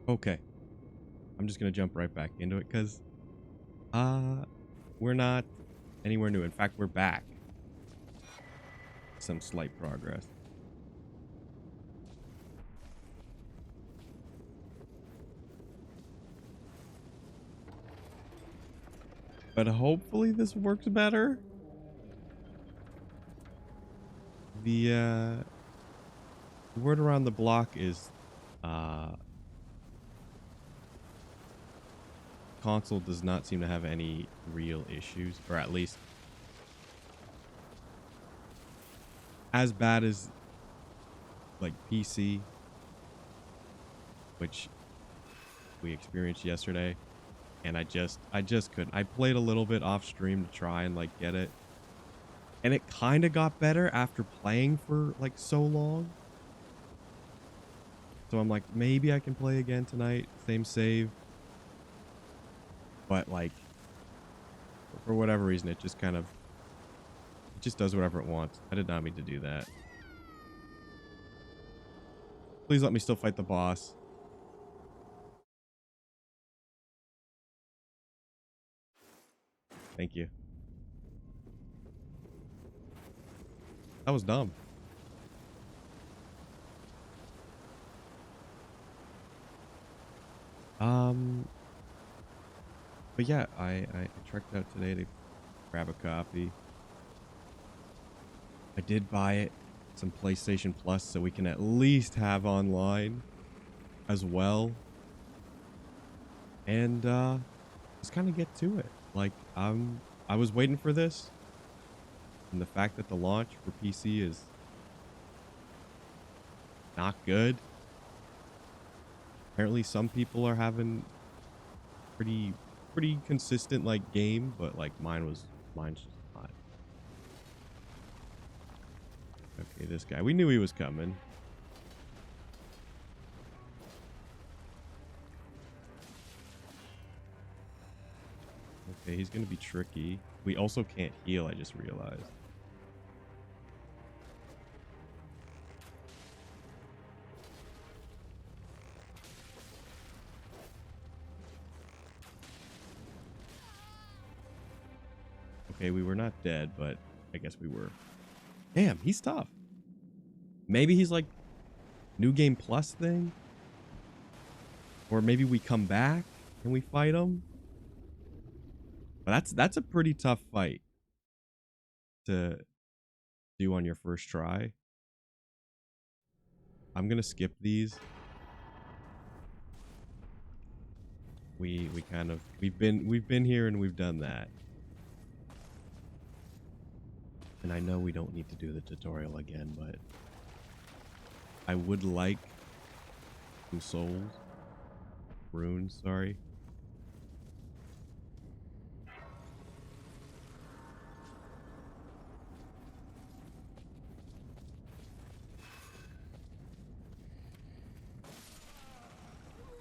Okay. I'm just gonna jump right back into it because we're not anywhere new. In fact, we're back. Some slight progress. But hopefully this works better. The word around the block is uh console does not seem to have any real issues, or at least as bad as like PC, which we experienced yesterday. And I just couldn't. I played a little bit off stream to try and like get it, and it kind of got better after playing for like so long. So I'm like, maybe I can play again tonight, same save. But like, for whatever reason, it just kind of, it just does whatever it wants. I did not mean to do that. Please let me still fight the boss. Thank you. That was dumb. Um, but yeah, I trekked out today to grab a copy. I did buy it, some PlayStation Plus, so we can at least have online as well. And let's kind of get to it. Like I was waiting for this, and the fact that the launch for PC is not good. Apparently some people are having pretty consistent like game, but like mine's just not. Okay, this guy. We knew he was coming. Okay, he's gonna be tricky. We also can't heal, I just realized. Okay, we were not dead, but I guess we were. Damn, he's tough. Maybe he's like new game plus thing, or maybe we come back and we fight him. But that's a pretty tough fight to do on your first try. I'm gonna skip these. We kind of we've been here and we've done that. And I know we don't need to do the tutorial again, but I would like some souls. Runes, sorry.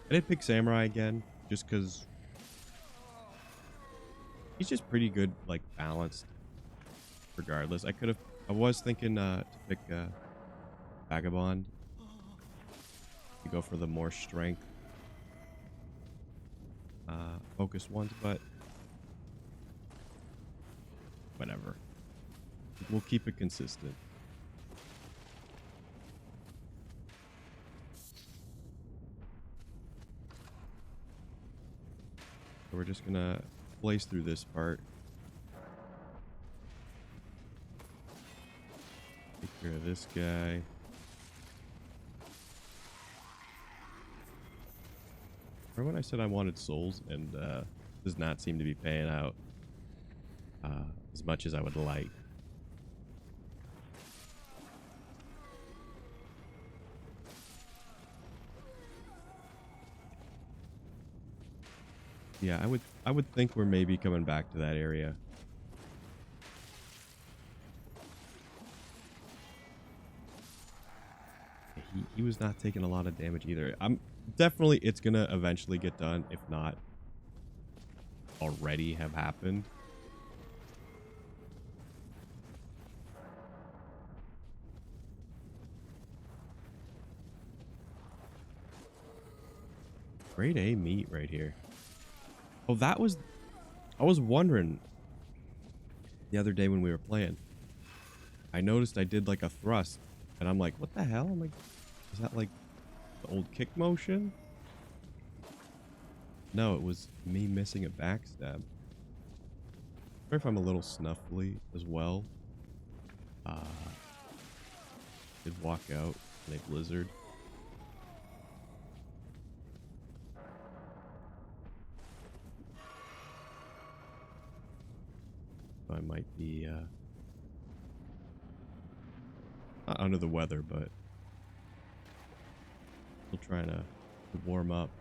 I did pick Samurai again, just because he's just pretty good, like balanced. Regardless, I was thinking to pick Vagabond to go for the more strength focused ones, but whatever. We'll keep it consistent. So we're just gonna blaze through this part. Take care of this guy. Remember when I said I wanted souls, and does not seem to be paying out as much as I would like. Yeah, I would think we're maybe coming back to that area. He was not taking a lot of damage either. I'm definitely, it's gonna eventually get done, if not already have happened. Grade A meat right here. Oh, that was... I was wondering the other day when we were playing. I noticed I did like a thrust. And I'm like, what the hell? I'm like, is that like the old kick motion? No, it was me missing a backstab. Sorry if I'm a little snuffly as well. Did walk out in a blizzard. So I might be not under the weather, but still trying to warm up.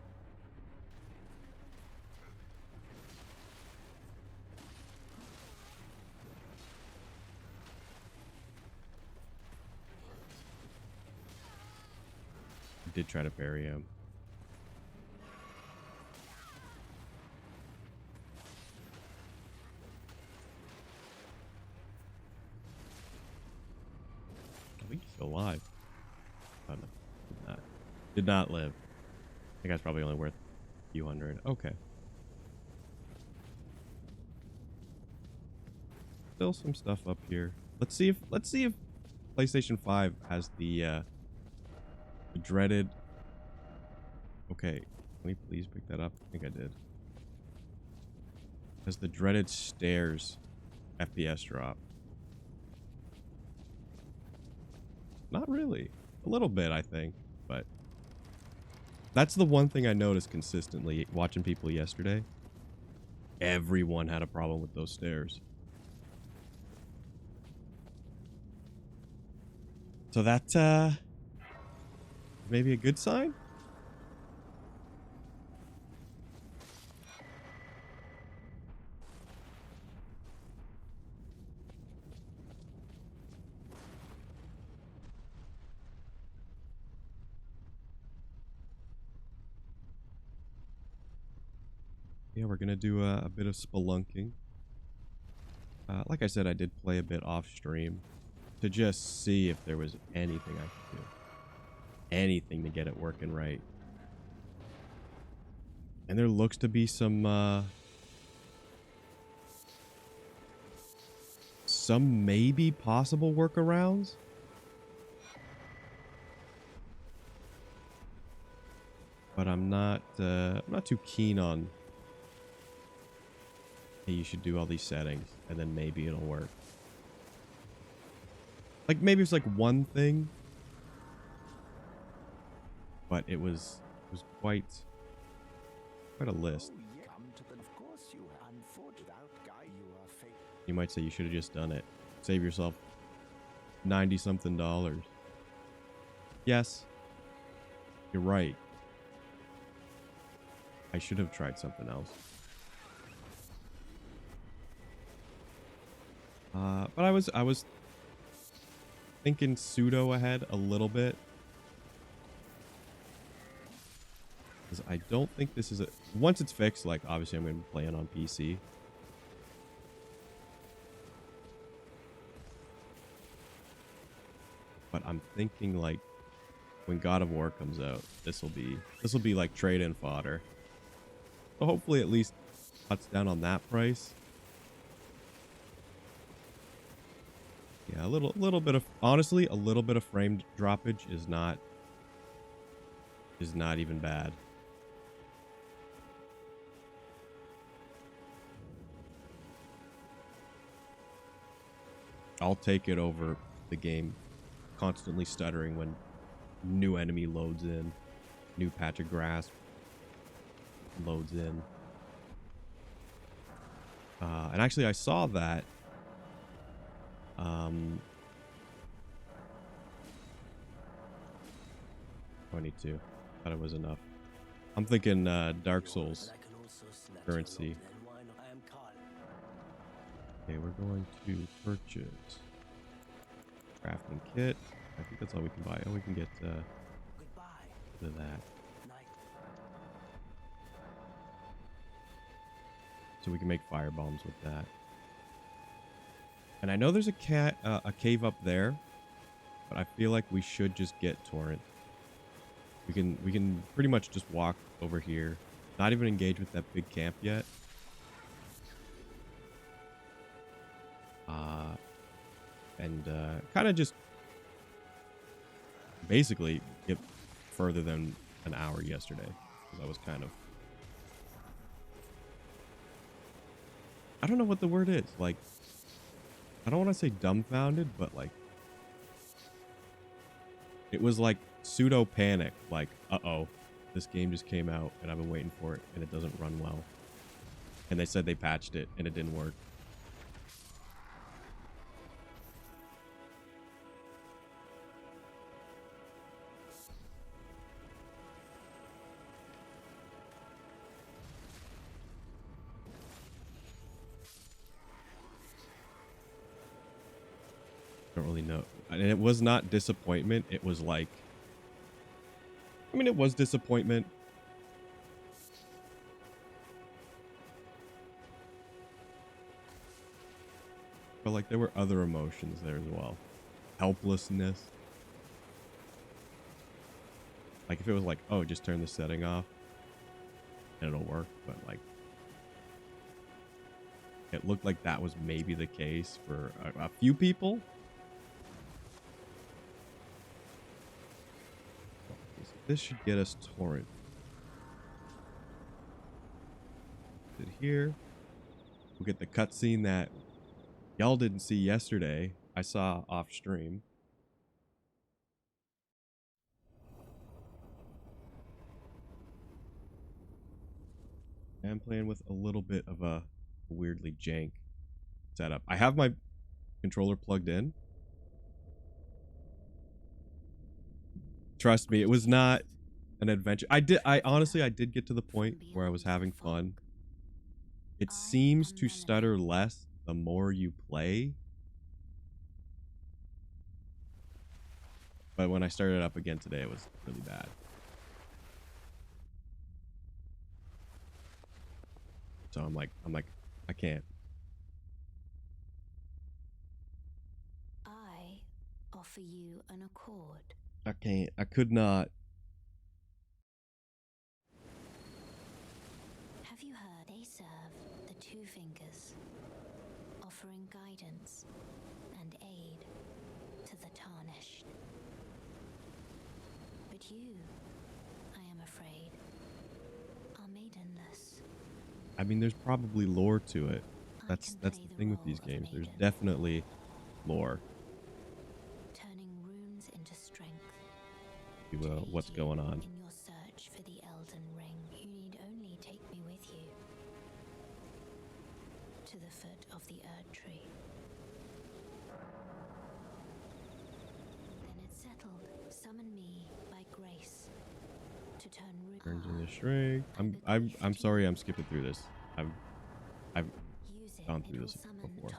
I did try to parry him. I think he's still alive. Oh no, did not live. That guy's probably only worth a few hundred. Okay. Still some stuff up here. Let's see if PlayStation 5 has the dreaded... Okay, can we please pick that up? I think I did. Has the dreaded stairs FPS drop? Not really. A little bit, I think, but that's the one thing I noticed consistently watching people yesterday. Everyone had a problem with those stairs. So that maybe a good sign? Yeah, we're gonna do a bit of spelunking. Like I said, I did play a bit off stream to just see if there was anything I could do. Anything to get it working right. And there looks to be some maybe possible workarounds. But I'm not too keen on, hey, you should do all these settings and then maybe it'll work. Like maybe it's like one thing, but it was quite a list. You might say you should have just done it. Save yourself $90-something. Yes, you're right. I should have tried something else. But I was thinking pseudo ahead a little bit. Because I don't think this is a... Once it's fixed, like, obviously I'm going to be playing on PC. But I'm thinking, like, when God of War comes out, this will be like trade-in fodder. So hopefully at least cuts down on that price. Yeah, a little bit of... Honestly, a little bit of frame droppage is not even bad. I'll take it over the game constantly stuttering when new enemy loads in, new patch of grass loads in. And actually I saw that 22. Thought it was enough. I'm thinking Dark Souls currency. Okay, we're going to purchase crafting kit. I think that's all we can buy. Oh, we can get that. So we can make fire bombs with that. And I know there's a cave up there, but I feel like we should just get torrent. We can pretty much just walk over here. Not even engage with that big camp yet. And kind of just basically get further than an hour yesterday. Because I was kind of... I don't know what the word is. Like, I don't want to say dumbfounded, but like... It was like pseudo panic. Like, uh-oh, this game just came out and I've been waiting for it and it doesn't run well. And they said they patched it and it didn't work. Don't really know. And it was not disappointment. It was like... I mean, it was disappointment. But like there were other emotions there as well. Helplessness. Like if it was like, oh, just turn the setting off and it'll work. But like it looked like that was maybe the case for a few people. This should get us torrent. Sit here. We'll get the cutscene that y'all didn't see yesterday. I saw off stream. I'm playing with a little bit of a weirdly jank setup. I have my controller plugged in. Trust me, it was not an adventure. I honestly did get to the point where I was having fun. It seems to stutter less the more you play. But when I started up again today, it was really bad. So I'm like, I can't. I offer you an accord. I can't. I could not. Have you heard? They serve the two fingers, offering guidance and aid to the tarnished. But you, I am afraid, are maidenless. I mean, there's probably lore to it. That's the thing with these games. There's definitely lore. Turning runes into strength. What's going on? In your search for the Elden ring, you need only take me with you to the foot of the Erd tree. Then it's settled. Summon me by grace to turn runes. Turns into shrink. I'm sorry. I'm skipping through this. I've gone through this before.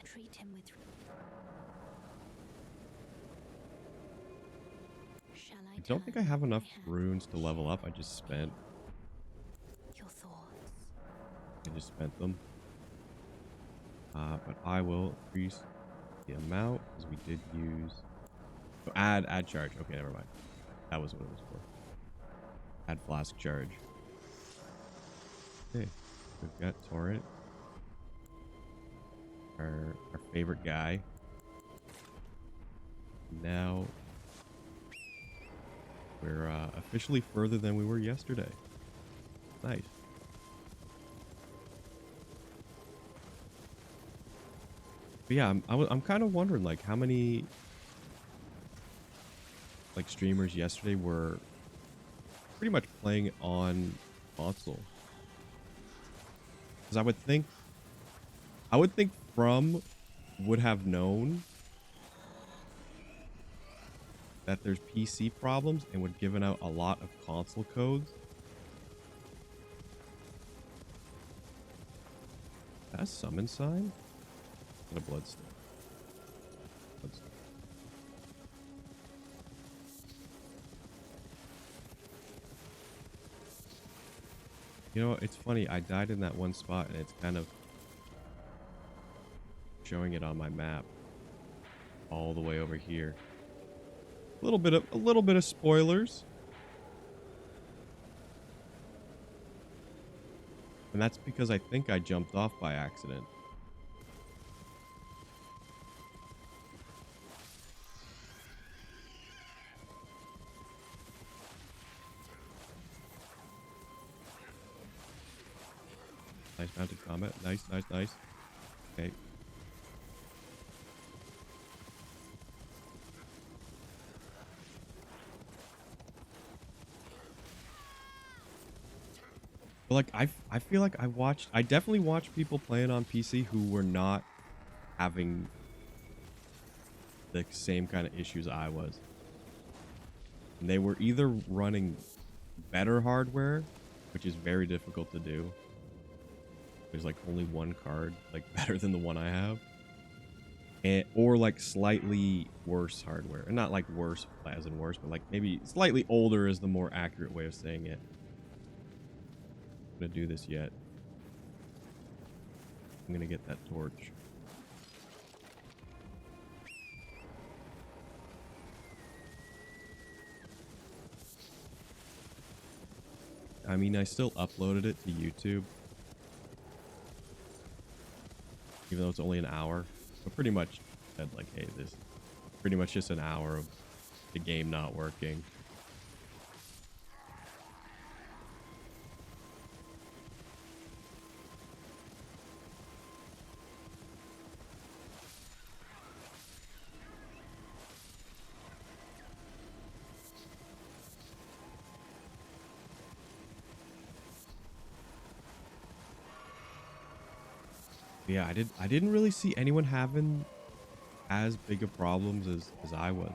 Treat him with. I don't think I have enough runes to level up. I just spent. Your thoughts. I just spent them. But I will increase the amount because we did use. Oh, add charge. Okay, never mind. That was what it was for. Add flask charge. Okay, we've got Torrent, our favorite guy. Now we're officially further than we were yesterday. Nice. But yeah, I'm kind of wondering like how many like streamers yesterday were pretty much playing on console. Because I would think From would have known that there's PC problems and would given out a lot of console codes. That's summon sign? And a bloodstone. Bloodstone. You know, it's funny. I died in that one spot and it's kind of showing it on my map all the way over here. A little bit of spoilers. And that's because I think I jumped off by accident. Nice mounted combat. Nice, nice, nice. Okay. But like I feel like I definitely watched people playing on PC who were not having the same kind of issues I was. And they were either running better hardware, which is very difficult to do. There's like only one card, like better than the one I have. Or like slightly worse hardware. And not like worse as in worse, but like maybe slightly older is the more accurate way of saying it. I'm gonna do this yet. I'm gonna get that torch. I mean, I still uploaded it to YouTube. Even though it's only an hour. But pretty much said like, hey, this is pretty much just an hour of the game not working. Yeah, I didn't really see anyone having as big of problems as I was.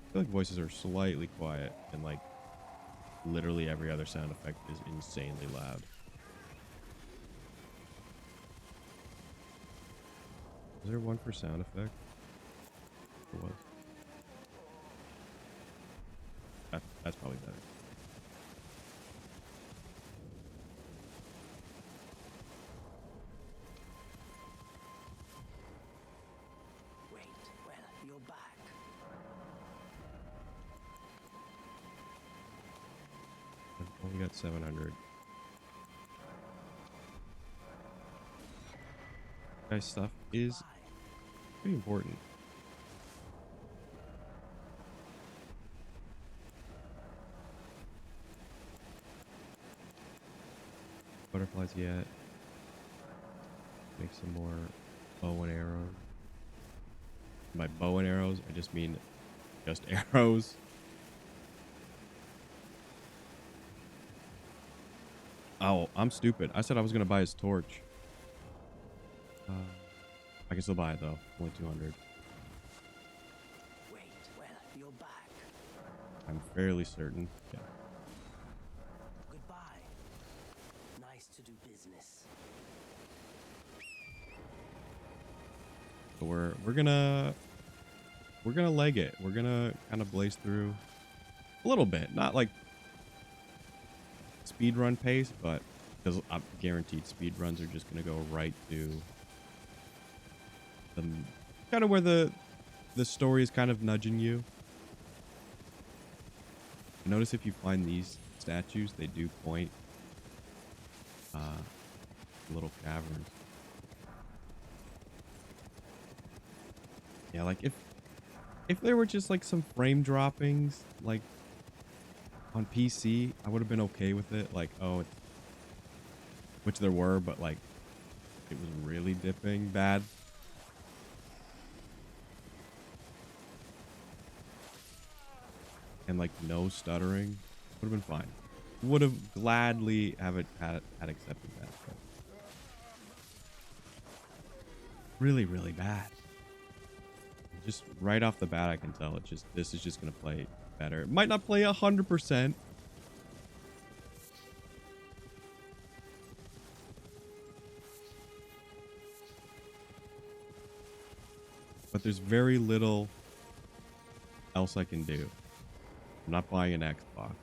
I feel like voices are slightly quiet and like literally every other sound effect is insanely loud. Is there one for sound effect? There was. That's probably better. Wait, well, you're back. I've only got 700. Guys, stuff is pretty important. Butterflies yet. Make some more bow and arrows. By bow and arrows, I just mean just arrows. Oh, I'm stupid. I said I was gonna buy his torch. I can still buy it though. Only 200. Wait, well, you're back. I'm fairly certain. Yeah. Goodbye. Nice to do business. So we're gonna leg it. We're gonna kind of blaze through a little bit, not like speed run pace, but because I'm guaranteed speed runs are just gonna go right to the kind of where the story is kind of nudging you. Notice if you find these statues, they do point little caverns. Yeah, like if there were just like some frame droppings like on PC, I would have been okay with it. Like, oh, which there were, but like it was really dipping bad. And like no stuttering, would have been fine. Would have gladly had accepted that. But really, really bad. Just right off the bat, I can tell this is just gonna play better. It might not play 100%. But there's very little else I can do. I'm not buying an Xbox.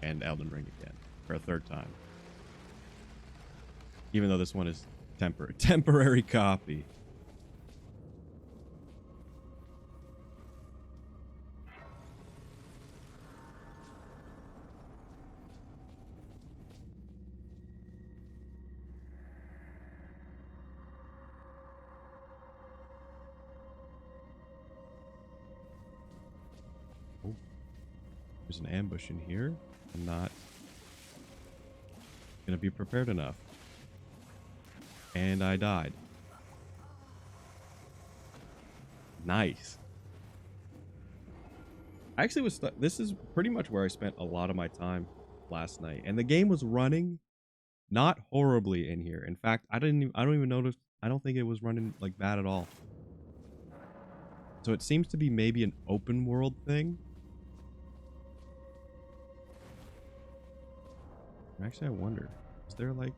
And Elden Ring again. For a third time. Even though this one is temporary copy. Oh, there's an ambush in here. I'm not gonna be prepared enough. And I died. Nice. I actually was this is pretty much where I spent a lot of my time last night, and the game was running not horribly in here. In fact, I don't even notice. I don't think it was running like bad at all. So it seems to be maybe an open world thing. Actually, I wonder, is there like,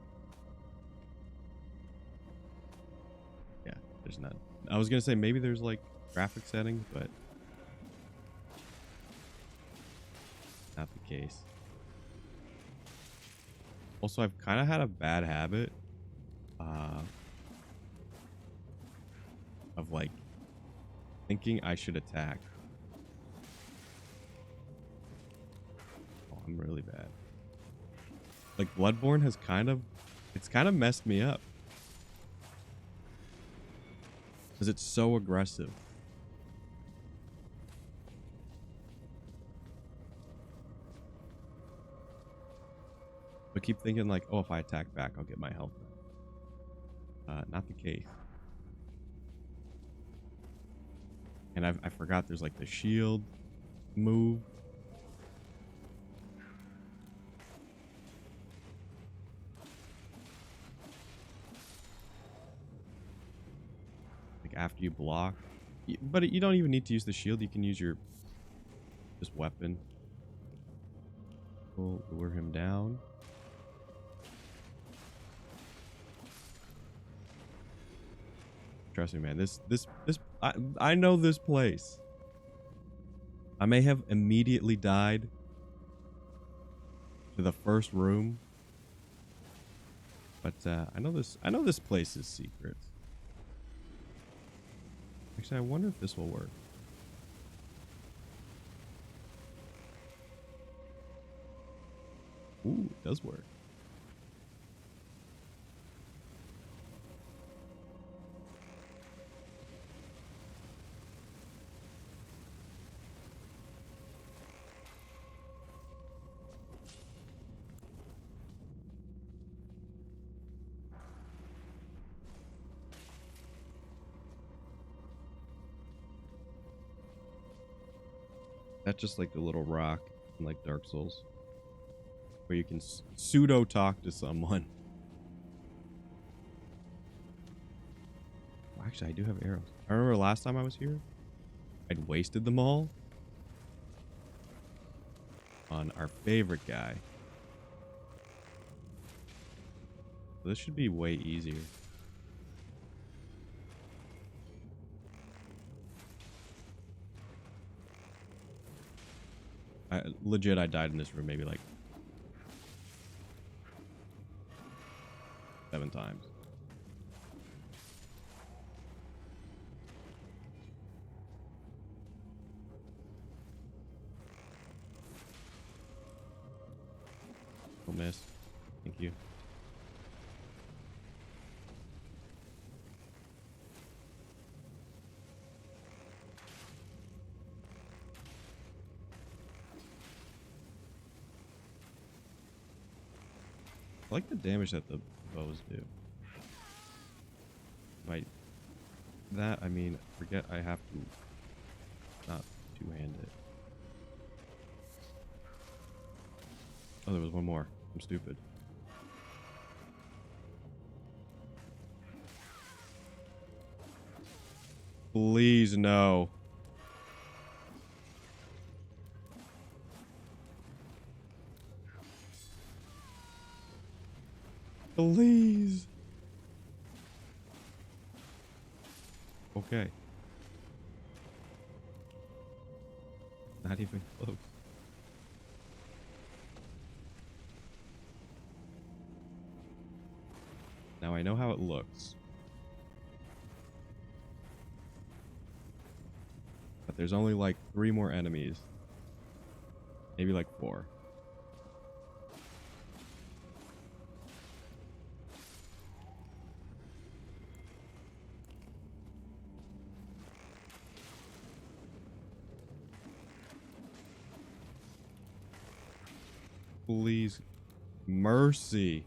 yeah, there's none. I was gonna say maybe there's like graphic settings, but not the case. Also, I've kind of had a bad habit of like thinking I should attack. Oh, I'm really bad. Like Bloodborne has it's kind of messed me up. Because it's so aggressive. But keep thinking like, oh, if I attack back, I'll get my health back. Not the case. And I forgot there's like the shield move. Like after you block. But you don't even need to use the shield. You can use your just weapon. We'll lure him down. Trust me, man. I know this place. I may have immediately died to the first room, but I know this place is secret. Actually, I wonder if this will work. Ooh, it does work. That's just like the little rock in like Dark Souls, where you can pseudo talk to someone. Well, actually, I do have arrows. I remember last time I was here, I'd wasted them all on our favorite guy. So this should be way easier. Legit, I died in this room maybe like 7 times. Don't miss. Thank you. I like the damage that the bows do. I mean, forget I have to not two-hand it. Oh, there was one more. I'm stupid. Please, no. Please. Okay. Not even close. Now I know how it looks. But there's only like 3 more enemies. Maybe like 4. Please. Mercy.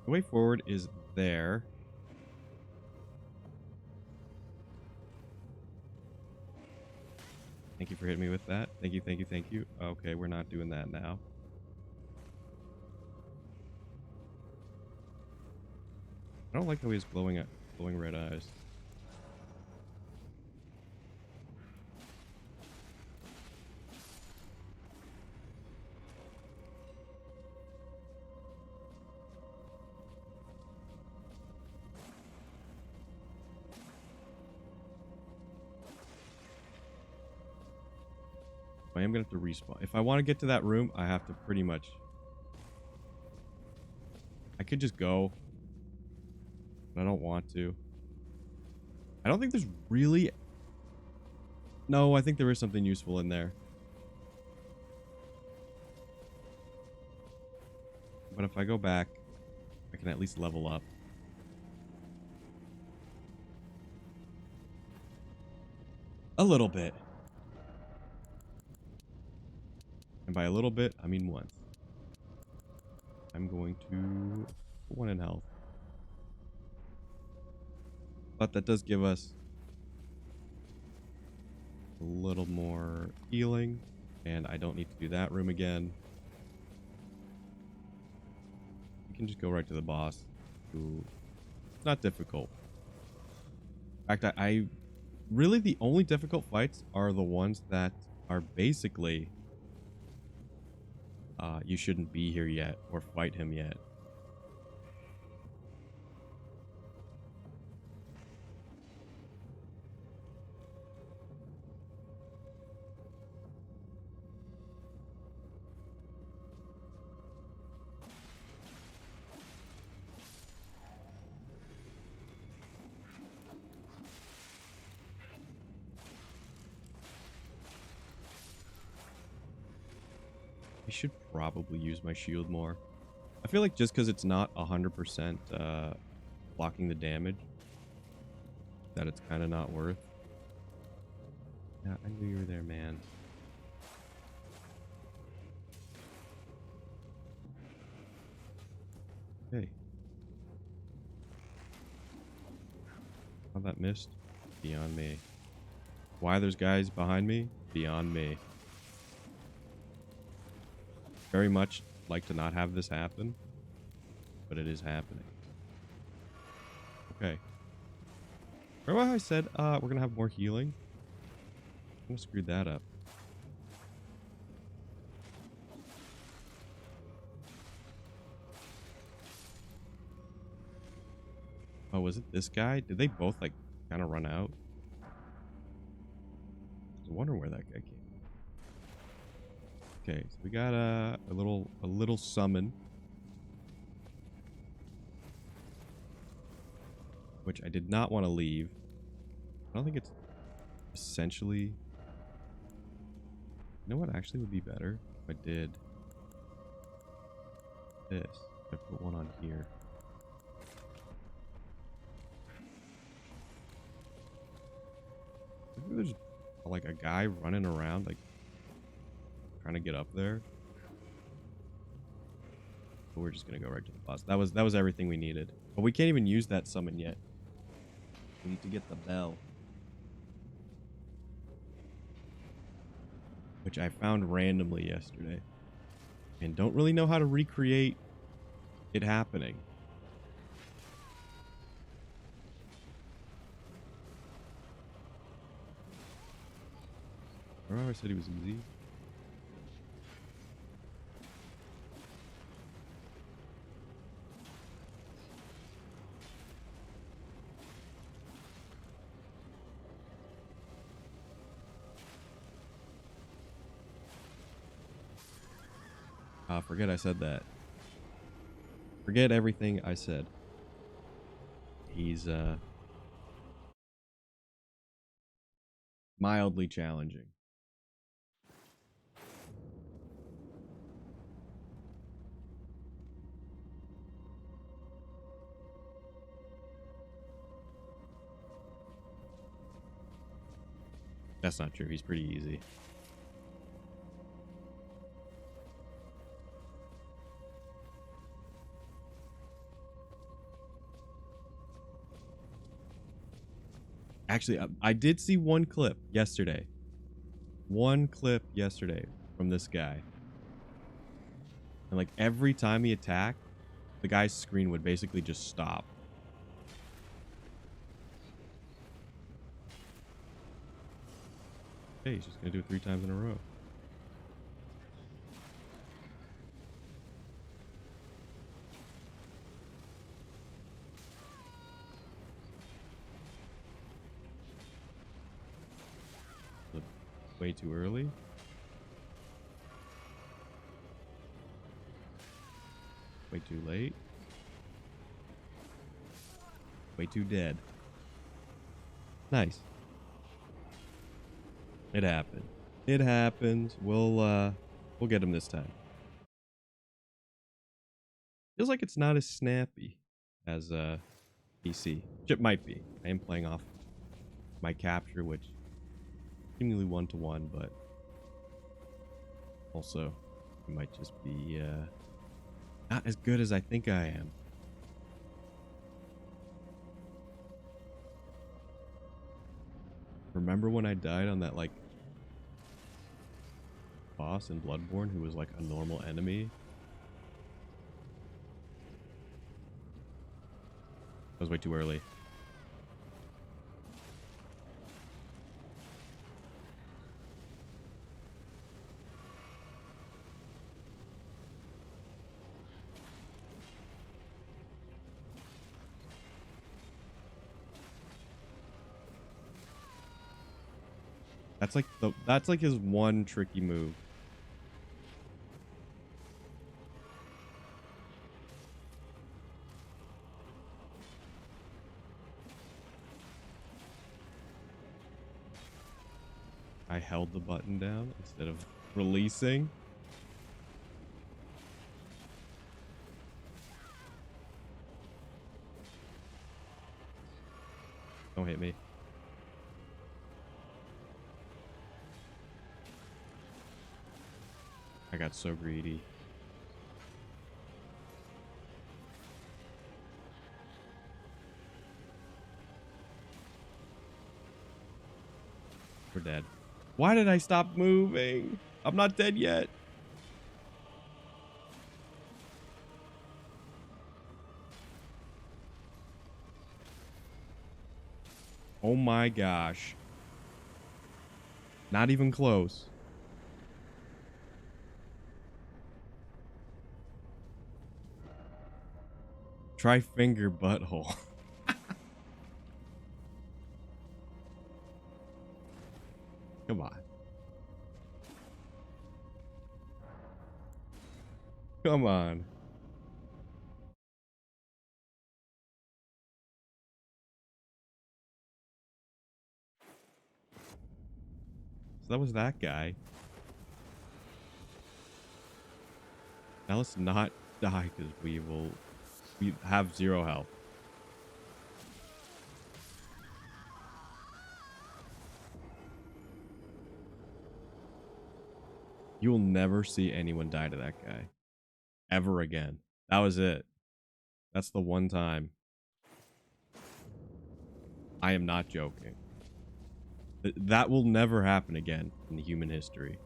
The way forward is there. Thank you for hitting me with that. Thank you, thank you, thank you. Okay, we're not doing that now. I don't like how he has glowing red eyes. I am going to have to respawn. If I want to get to that room, I have to pretty much... I could just go. But I don't want to. I don't think there's really... No, I think there is something useful in there. But if I go back, I can at least level up. A little bit. And by a little bit, I mean once. I'm going to put 1 in health. But that does give us a little more healing. And I don't need to do that room again. We can just go right to the boss. Who, it's not difficult. In fact, I really, the only difficult fights are the ones that are basically... you shouldn't be here yet or fight him yet. I should probably use my shield more. I feel like just because it's not 100% blocking the damage, that it's kind of not worth. Yeah, I knew you were there, man. Okay. How that missed? Beyond me. Why there's guys behind me? Beyond me. Very much like to not have this happen, but it is happening. Okay. Remember how I said we're gonna have more healing? I'm gonna screw that up. Oh, was it this guy? Did they both like kind of run out? I wonder where that guy came. Okay, so we got a little summon, which I did not want to leave. I don't think it's essentially... You know what actually would be better? If I did this. If I put 1 on here. Maybe there's like a guy running around, like trying to get up there. But we're just gonna go right to the boss. That was everything we needed. But we can't even use that summon yet. We need to get the bell, which I found randomly yesterday, and don't really know how to recreate it happening. Remember I said he was easy? Forget I said that. Forget everything I said. He's mildly challenging. That's not true. He's pretty easy. Actually, I did see one clip yesterday. One clip yesterday from this guy. And like every time he attacked, the guy's screen would basically just stop. Okay, he's just gonna do it 3 times in a row. Way too early. Way too late. Way too dead. Nice. It happened. It happened. We'll get him this time. Feels like it's not as snappy as PC. It might be. I am playing off my capture, which seemingly 1-to-1, but also it might just be not as good as I think I am. Remember when I died on that like boss in Bloodborne who was like a normal enemy? That was way too early. That's like his one tricky move. I held the button down instead of releasing. Don't hit me. I got so greedy. We're dead. Why did I stop moving? I'm not dead yet. Oh my gosh. Not even close. Try finger butthole. Come on. Come on. So that was that guy. Now let's not die because we have 0 health. You will never see anyone die to that guy. Ever again. That was it. That's the one time. I am not joking. That will never happen again in human history.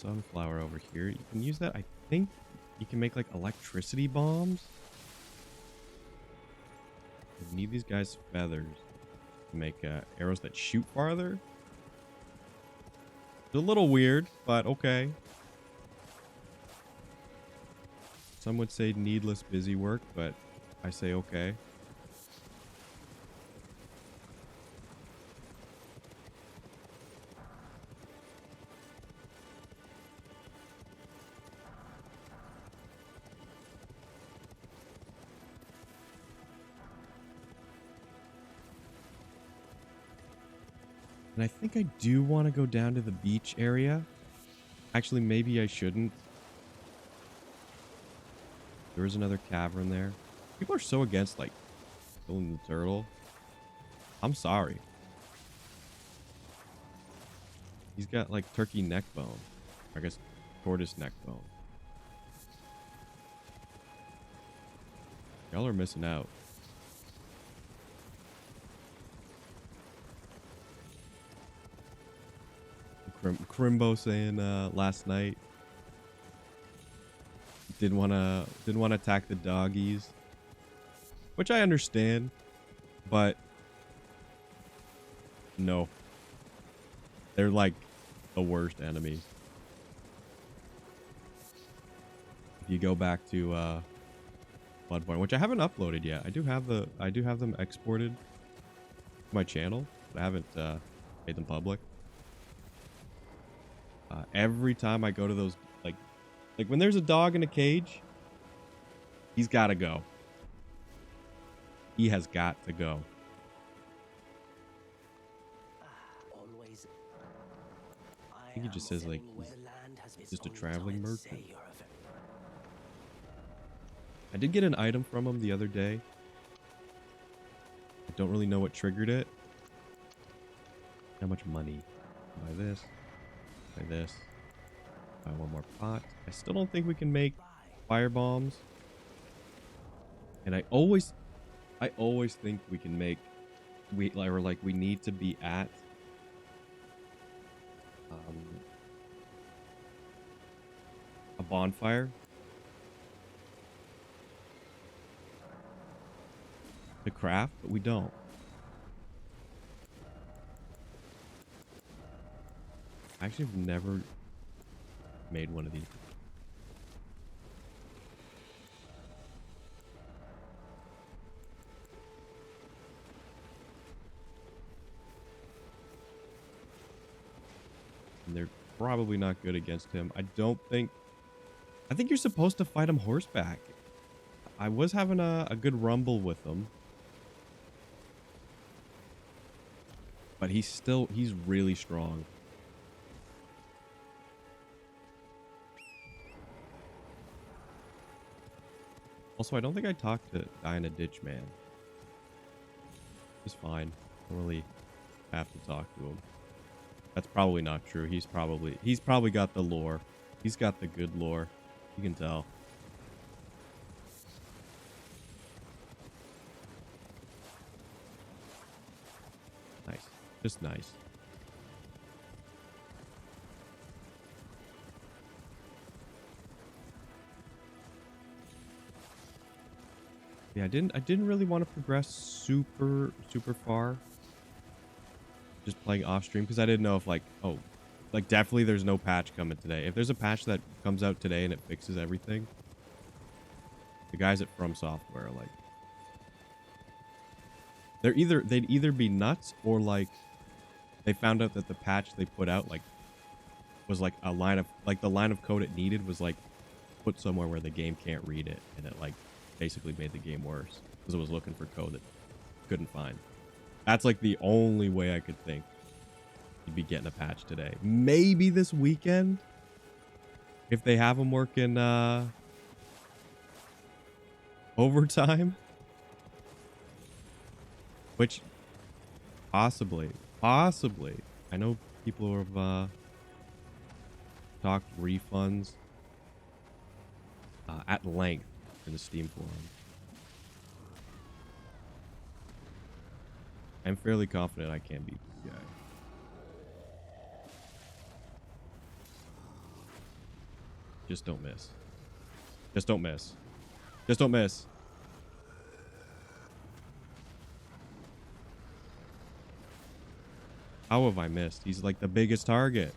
sunflower over here. You can use that. I think you can make like electricity bombs. You need these guys' feathers to make arrows that shoot farther. It's a little weird, but okay. Some would say needless busy work, but I say okay. And I think I do want to go down to the beach area. Actually, maybe I shouldn't. There is another cavern there. People are so against, like, killing the turtle. I'm sorry. He's got, like, turkey neck bone. I guess tortoise neck bone. Y'all are missing out. Crimbo saying last night didn't want to attack the doggies, which I understand, but no, they're like the worst enemies. If you go back to Bloodborne, which I haven't uploaded yet, I do have them exported to my channel, but I haven't made them public. Every time I go to those, like when there's a dog in a cage, he's got to go. He has got to go. Always. I think he just says, like, he's just a traveling merchant. I did get an item from him the other day. I don't really know what triggered it. How much money? Buy this. Buy this. Buy one more pot. I still don't think we can make fire bombs. And I always think we can make, we need to be at a bonfire to craft, but we don't. I actually have never made one of these. And they're probably not good against him. I think you're supposed to fight him horseback. I was having a good rumble with him. But he's really strong. Also, I don't think I talked to Die in a Ditch Man. It's fine. I don't really have to talk to him. That's probably not true. He's probably got the lore. He's got the good lore. You can tell. Nice. Just nice. Yeah, I didn't really want to progress super far. Just playing off stream because I didn't know if definitely there's no patch coming today. If there's a patch that comes out today and it fixes everything, the guys at From Software are like, they'd either be nuts or like they found out that the patch they put out was like a line of the line of code it needed was like put somewhere where the game can't read it, and it like basically made the game worse because it was looking for code that couldn't find. That's like the only way I could think you'd be getting a patch today. Maybe this weekend if they have them working overtime, which possibly I know people have talked refunds at length in the Steam forum. I'm fairly confident I can beat this guy. Just don't miss. Just don't miss. Just don't miss. How have I missed? He's like the biggest target.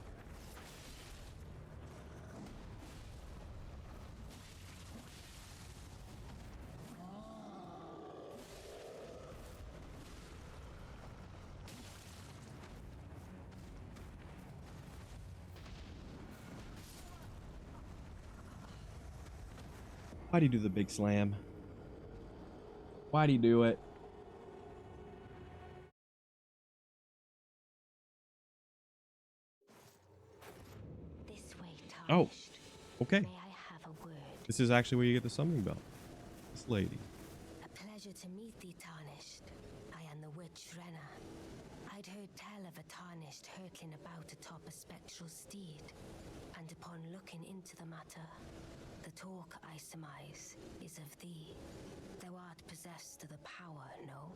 Why'd he do the big slam? Why'd he do it? This way, Oh, tarnished. okay. May I have a word? This is actually where you get the summoning bell. This lady. A pleasure to meet thee, tarnished. I am the witch Renna. I'd heard tell of a tarnished hurtling about atop a spectral steed, and upon looking into the matter, the talk, I surmise, is of thee. Thou art possessed of the power, no?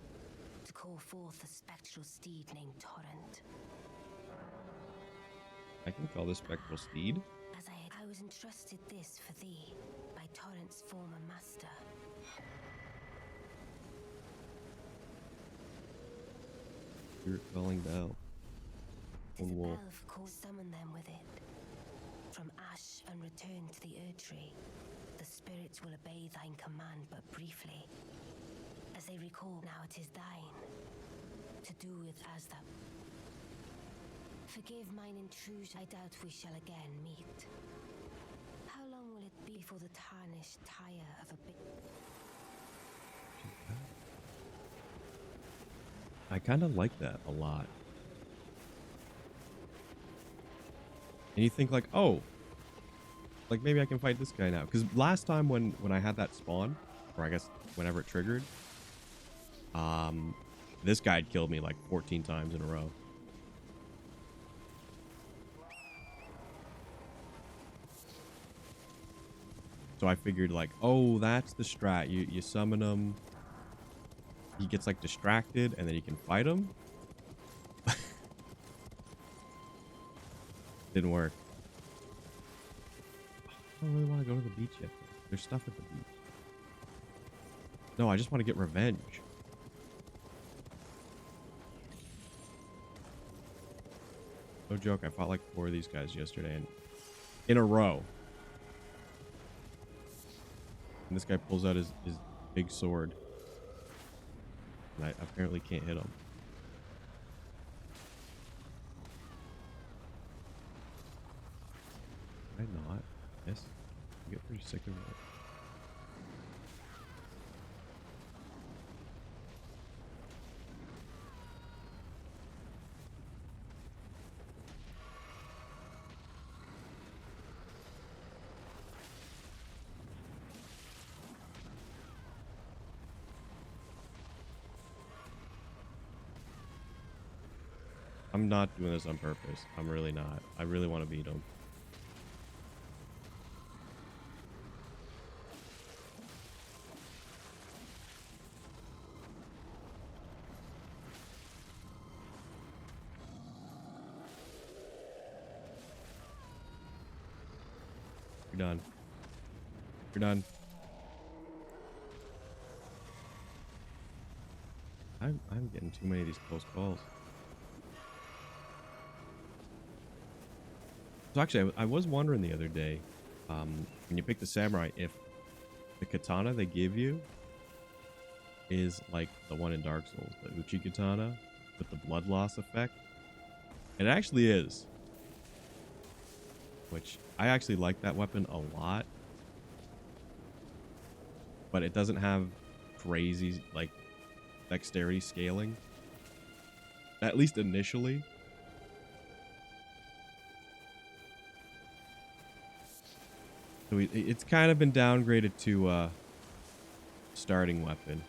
To call forth a spectral steed named Torrent. I can call this spectral steed. As I was entrusted this for thee by Torrent's former master. Spirit calling bell. Tis a One wolf. elf called summon them with it. From ash and return to the Erdtree, the spirits will obey thine command but briefly. As they recall, now it is thine, to do with as thou. Forgive mine intrusion, I doubt we shall again meet. How long will it be before the tarnished tire of a bit? I kind of like that a lot. And you think like, oh, like maybe I can fight this guy now. Because last time when I had that spawn, or I guess whenever it triggered, this guy had killed me like 14 times in a row. So I figured like, oh, that's the strat. You summon him. He gets like distracted and then you can fight him. Didn't work. I don't really want to go to the beach yet. There's stuff at the beach. No, I just want to get revenge. No joke, I fought like 4 of these guys yesterday and in a row. And this guy pulls out his big sword. And I apparently can't hit him. Did I not? Yes. I get pretty sick of it. I'm not doing this on purpose. I'm really not. I really want to beat him. You're done. You're done. I'm getting too many of these close calls. So actually, I was wondering the other day, when you pick the samurai, if the katana they give you is like the one in Dark Souls, the Uchi katana with the blood loss effect. It actually is. Which, I actually like that weapon a lot. But it doesn't have crazy, like, dexterity scaling. At least initially. So it's kind of been downgraded to starting weapon.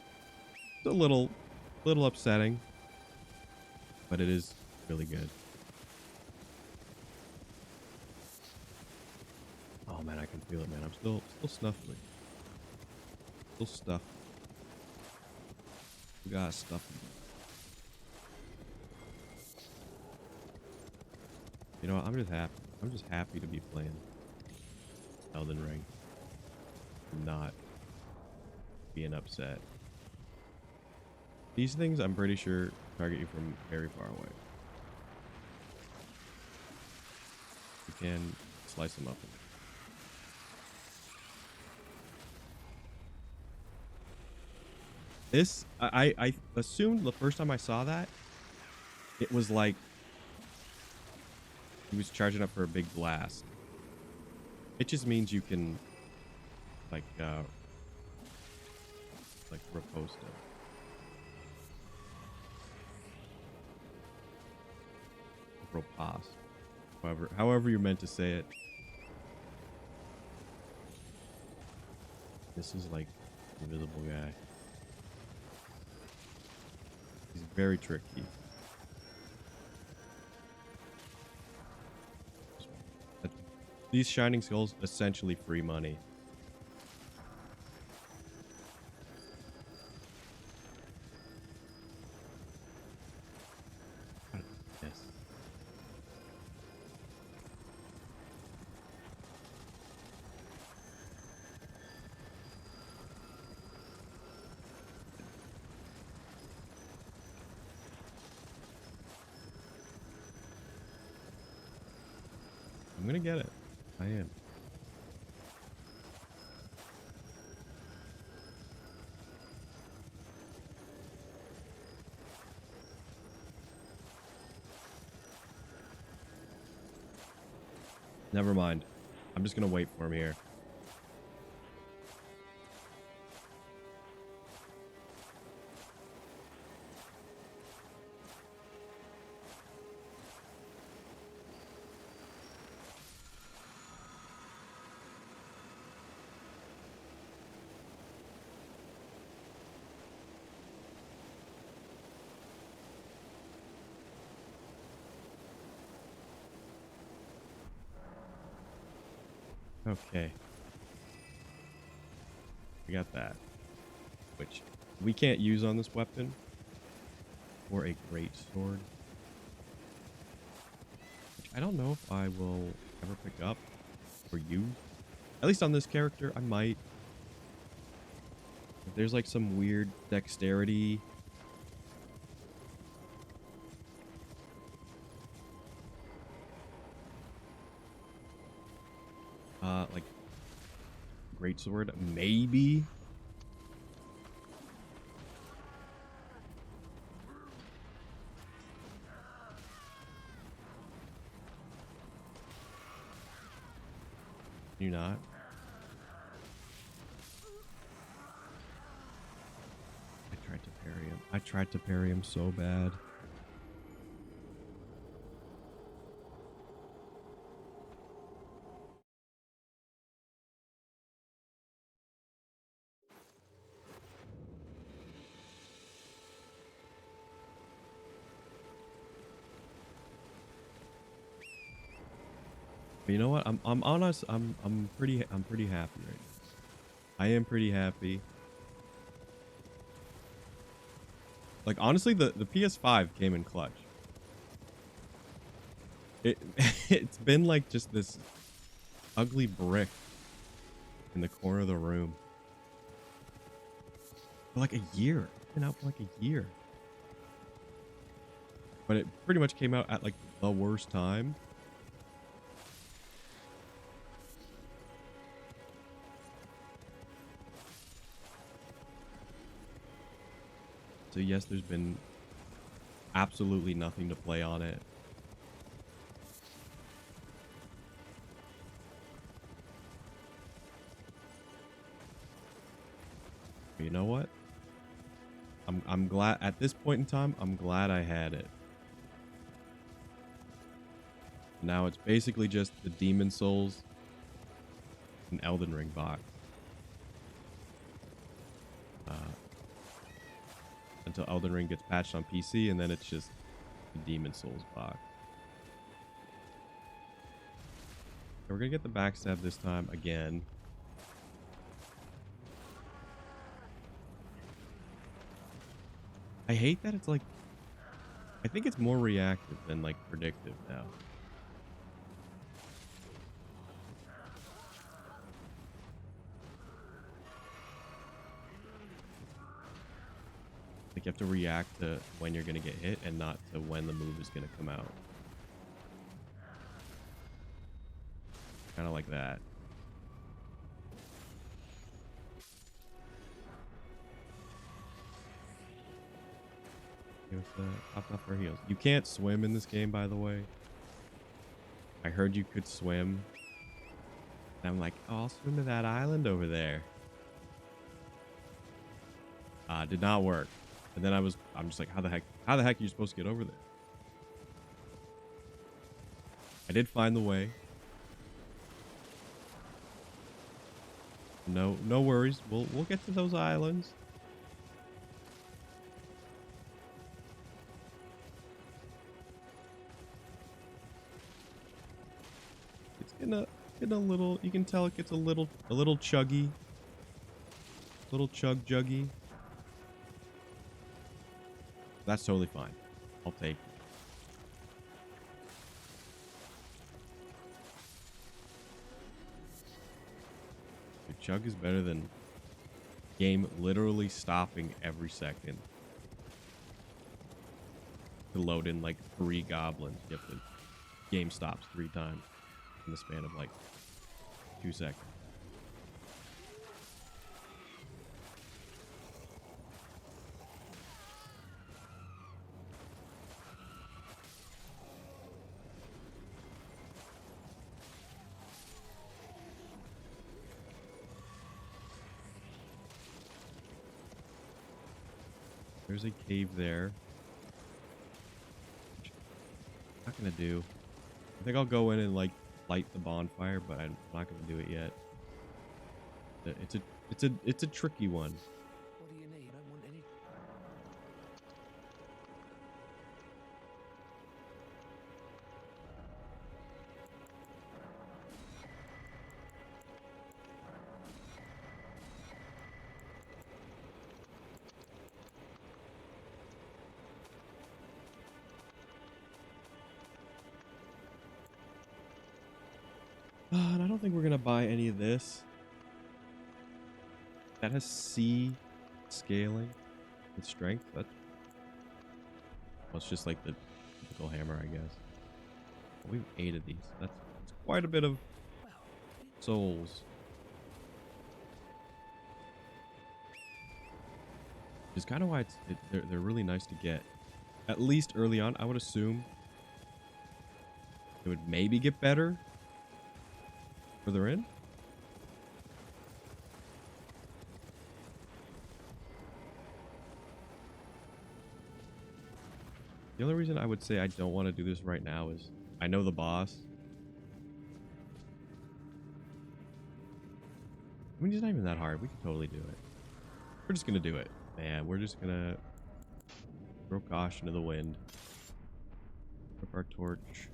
It's a little upsetting, but it is really good. Oh man, I can feel it, man. I'm still snuffling. Still stuffed. We got stuff. You know what? I'm just happy to be playing Elden Ring. Not being upset. These things, I'm pretty sure, target you from very far away. You can slice them up. This, I assumed the first time I saw that, it was like he was charging up for a big blast. It just means you can, like riposte it. Riposte. However you're meant to say it. This is like invisible guy. He's very tricky. These shining skulls essentially free money. Yes. I'm gonna get it. I am. Never mind. I'm just gonna wait for him here. Okay. I got that. Which we can't use on this weapon. Or a great sword. Which I don't know if I will ever pick up or use. At least on this character, I might. If there's like some weird dexterity. Like greatsword, maybe. You not? I tried to parry him. I tried to parry him so bad. But you know what? I'm honest. I'm pretty happy right now. I am pretty happy. Like honestly, the PS5 came in clutch. It's been like just this ugly brick in the corner of the room for like a year. It's been out for like a year. But it pretty much came out at like the worst time. So yes, there's been absolutely nothing to play on it. But you know what? I'm glad at this point in time, I'm glad I had it. Now it's basically just the Demon Souls and Elden Ring box. Until Elden Ring gets patched on PC, and then it's just the Demon Souls box. So we're gonna get the backstab this time again. I hate that it's like, I think it's more reactive than like predictive now. Like you have to react to when you're gonna get hit and not to when the move is gonna come out. Kind of like that. What's that? Popped off her heels. You can't swim in this game, by the way. I heard you could swim. And I'm like, oh, I'll swim to that island over there. Did not work. And then I'm just like, how the heck are you supposed to get over there? I did find the way. No worries. We'll get to those islands. It's gonna get a little, you can tell it gets a little chuggy. Little chug juggy. That's totally fine. I'll take it. The chug is better than game literally stopping every second to load in like 3 goblins. You have to game stops 3 times in the span of like 2 seconds. There's a cave there. Which I'm not gonna do. I think I'll go in and like light the bonfire, but I'm not gonna do it yet. It's a tricky one. What do you need? I don't want any. And I don't think we're gonna buy any of this. That has C scaling with strength. Well, it's just like the typical hammer, I guess. We've 8 of these. That's quite a bit of souls. Which is kind of why they're really nice to get. At least early on, I would assume it would maybe get better further in. The only reason I would say I don't want to do this right now is I know the boss. I mean, it's not even that hard. We can totally do it. We're just going to do it. Man, we're just going to throw caution to the wind. Flip our torch.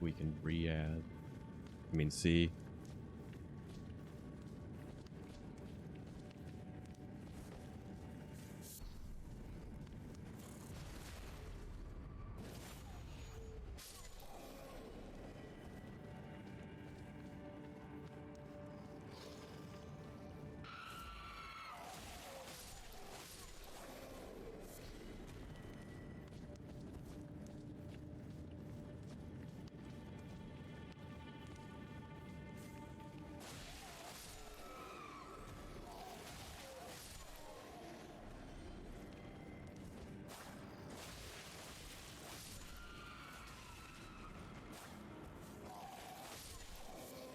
We can re-add. I mean, see.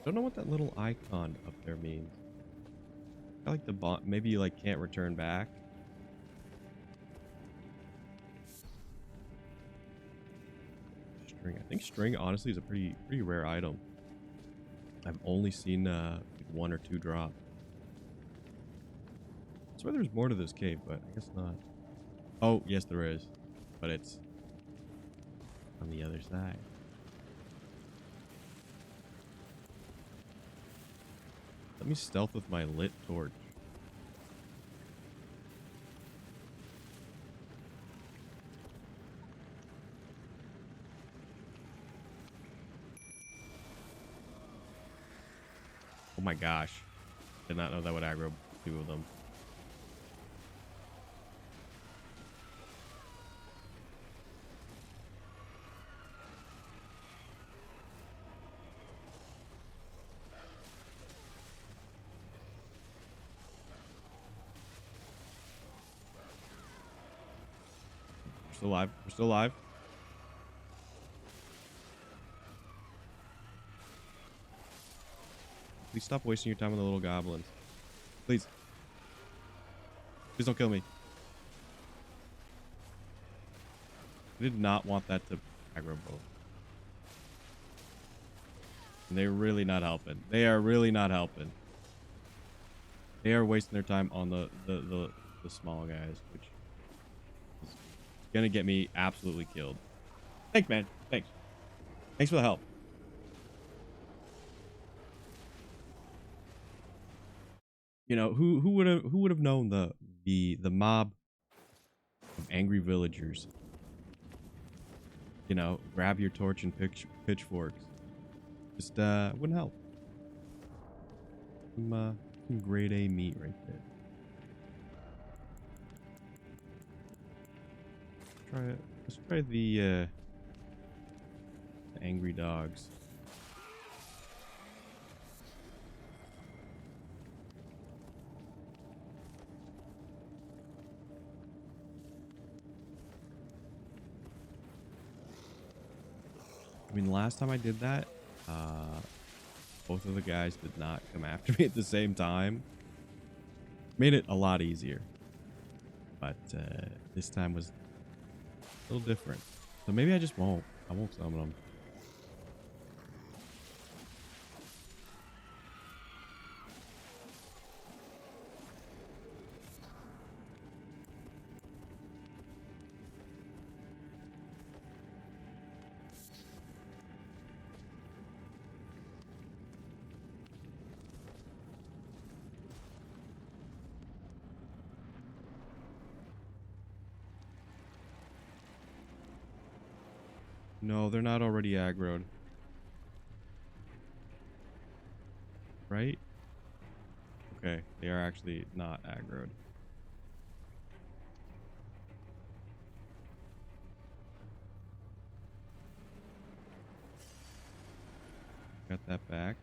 Don't know what that little icon up there means. I like the bot. Maybe you like can't return back. String. I think string honestly is a pretty rare item. I've only seen like 1 or 2 drop. I swear there's more to this cave, but I guess not. Oh, yes there is. But it's on the other side. Let me stealth with my lit torch. Oh my gosh. Did not know that would aggro 2 of them. still alive. We're still alive. Please stop wasting your time on the little goblins. Please. Please don't kill me. I did not want that to aggro both. And they're really not helping. They are really not helping. They are wasting their time on the small guys, which is gonna get me absolutely killed. Thanks, man. Thanks. Thanks for the help. You know, who would have known the mob of angry villagers? You know, grab your torch and pitchforks. Just wouldn't help. Some grade A meat right there. Let's try the angry dogs. I mean, last time I did that, both of the guys did not come after me at the same time. Made it a lot easier. But this time was a little different. So maybe I just won't. I won't summon them. No, they're not already aggroed. Right? Okay, they are actually not aggroed. Got that back.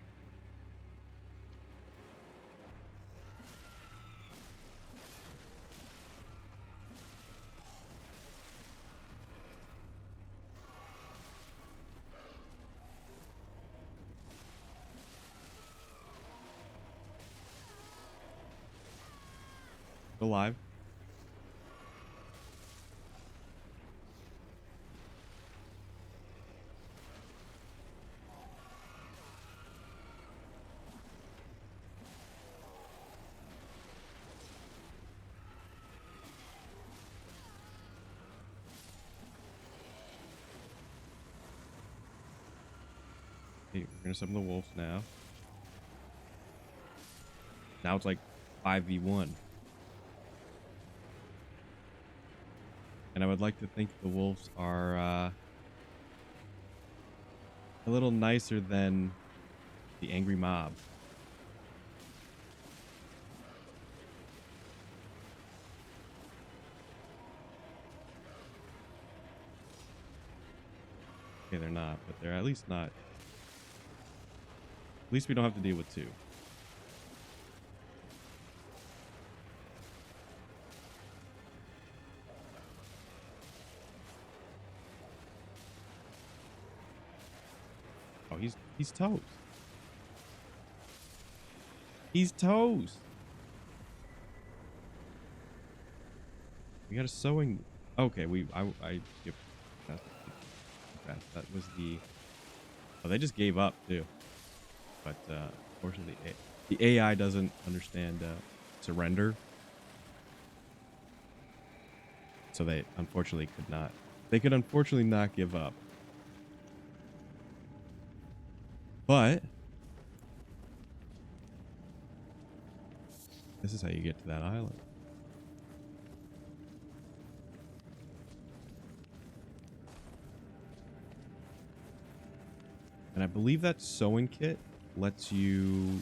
Alive. Okay, we're gonna summon the wolves now. Now it's like 5v1. And I would like to think the wolves are a little nicer than the angry mob. Okay, they're not, but they're at least not. At least we don't have to deal with two. Oh, he's toast. He's toast. We got a sewing. Okay, I skipped that. That was the. Oh, they just gave up too. But unfortunately, the AI doesn't understand surrender. So they unfortunately could not. They could unfortunately not give up. But this is how you get to that island. And I believe that sewing kit lets you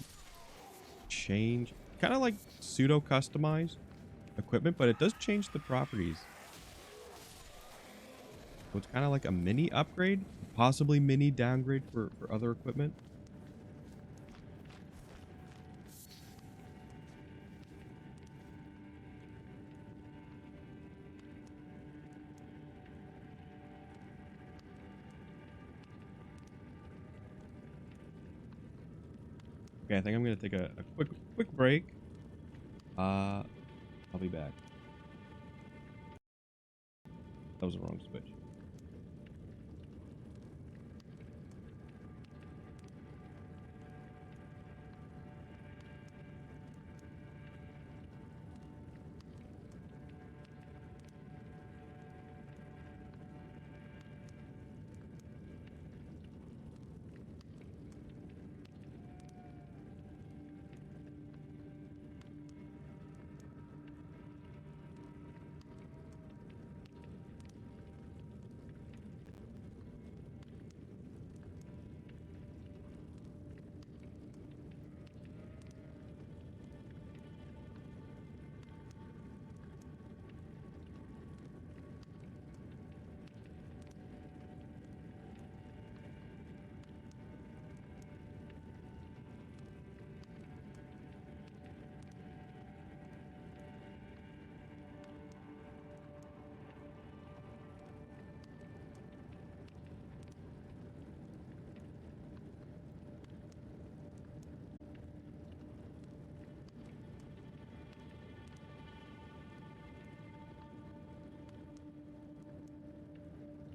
change, kind of like pseudo customize equipment, but it does change the properties. So it's kind of like a mini upgrade, possibly mini downgrade for other equipment. Okay, I think I'm gonna take a quick break. I'll be back. That was the wrong switch.